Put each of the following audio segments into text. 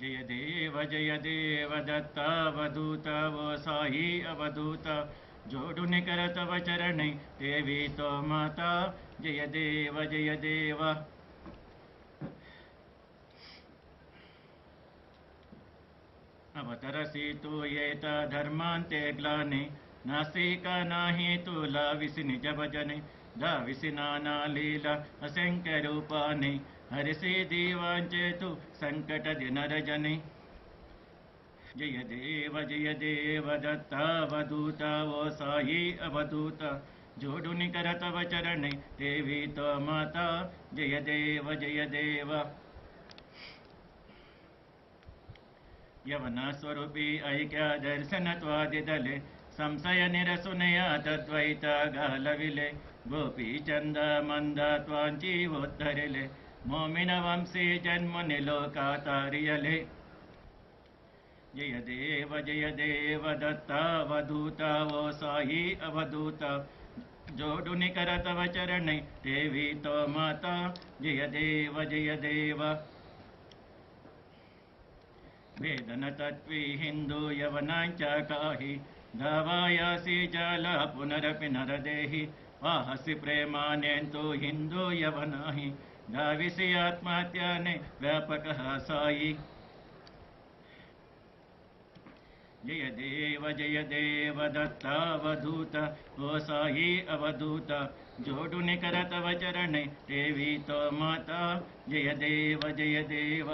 जय देव दत्तावधूत वो साई अवधूत जोडु निकर तव चरणै देवी तो माता जय देव अवतरसि तु येत धर्मान्ते ग्लानि नास्ति का नाही तुला विसि निज भजने धाविसि नाना लीला असंख्य रूपानि हरिसि दीवांचे तु संकट दिन रजनि जय देव दत्तावधूत वो साई अवधूत जोडु निकर तव चरणै देवी तो माता जय देव यवन स्वरूपी ऐक्य दर्शन त्वादिदले संशय निरसुनय तद्वैत गालविले गोपी चंद मंद त्वांचीवोद्धरिले मोमिन वंशी जन्मुनि लोकातारियले जय देव दत्तावधूत वो साई अवधूत जोडु निकर तव चरणै देवी तो माता जय देव वेदन तत्वी हिंदू यवनांच काही धावायासी जल पुनरपि नरदेहि वाहसि प्रेमानेन्तु हिंदू यवनाहि धाविसि आत्महत्याने व्यापकः साई जय देव दत्तावधूत वो साई अवधूत जोडु निकर तव चरणै देवी तो माता जय देव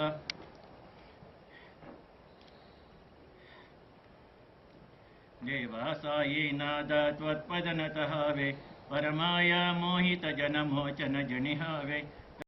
देवासायी नाद त्वत्पदनतः वे परमाया मोहित जन मोचन जनिहावे